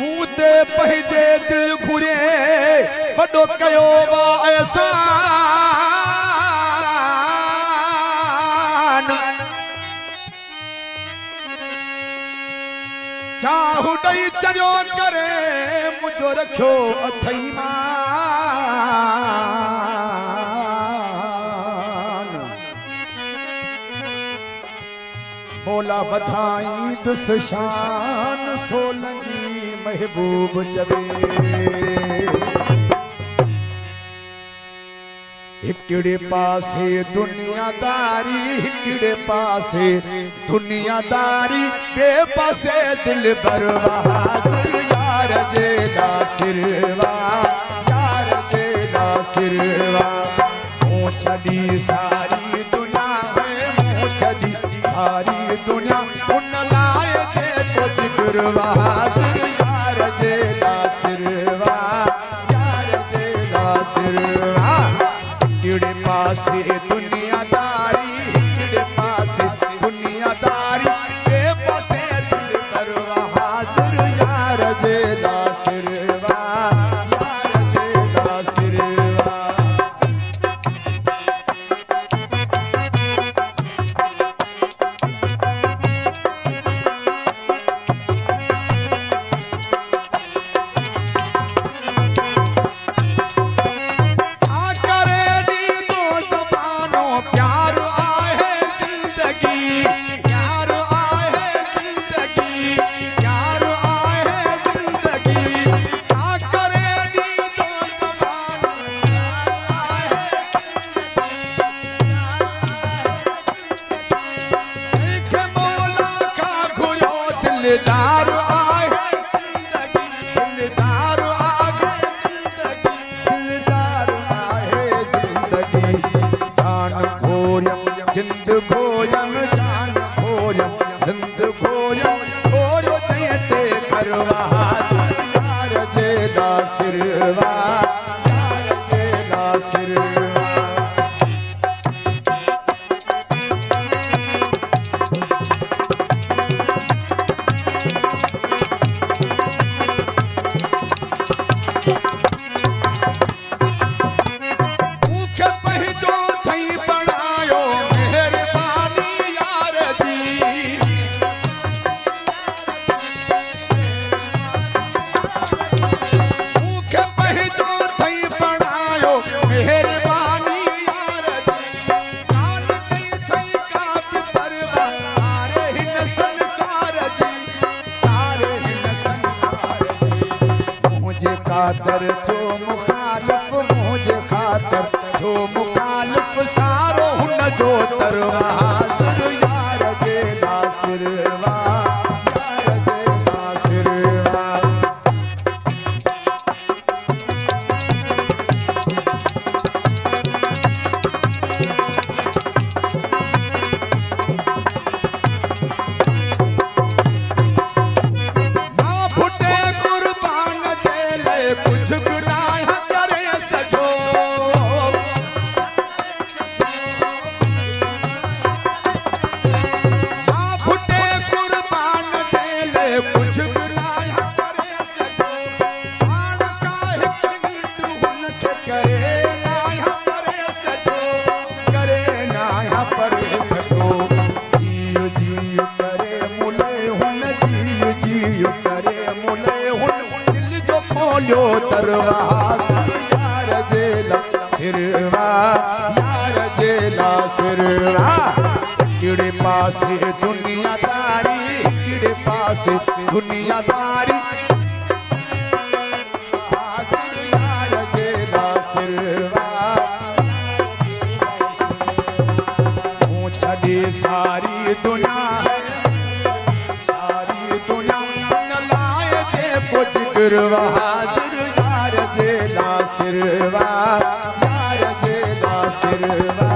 मुंह ते पहिजे दिल घुरे वडो कयो वा एहसान चाहू ॾई चरियो करे मुंहिंजो रखियो अथई मान मौला वधाई दुस शान सोलंगी महबूब जबे हिकड़े पासे दुनियादारी हिकड़े पासे दुनियादारी बे पासे दिल बरवास यार जेदा सिरवा यार जेदा सिरवा मुँह छड़ी सारी दुनिया में मुँह छड़ी सारी दुनिया उन लाए जे कुछ गुरवास यार जेदा सिरवा यार जेदा सिरवा हिकड़े पासे दुनियादारी हिकड़े पासे दुनियादारी बे पासे दिल बरवास यार जेदा सिरवा यार जेदा सिरवा दिलदार आए दिलदार आए दिलदार आए जिंदगी जान खोयम जिंद खोयम जान खोयम जिंद खोयम खोयो चयते करवा यार जेदा सिरवा यार जेदा सिरवा खातर जो मुखालिफ मुझे खातर जो मुखालिफ सारो हुन जो तरवाज़ यार जेदा सिरवा यार जेदा सिरवा कुछ गुनाह करे सजो फुटे कुर्बान झेले कुछ गुनाह करे सजो पाण का हिक मिनट हुनखे करे नाया करे सजो करे नाया करे सजो जियो जियो करे मुले हुन जियो जियो करे मुले हुन दिल जो खोलियो दरवाज़ यार जेला सिरवा यार जेला सिरवा हिकड़े पासे दुनियादारी हिकड़े पासे दुनियादारी यार जेला सिरवा मुँह छड़ी सारी दुनिया सारी दुनिया न लाए जे कुछ गुरवाज़ यार जेला सिरवा यार जेला सिरवा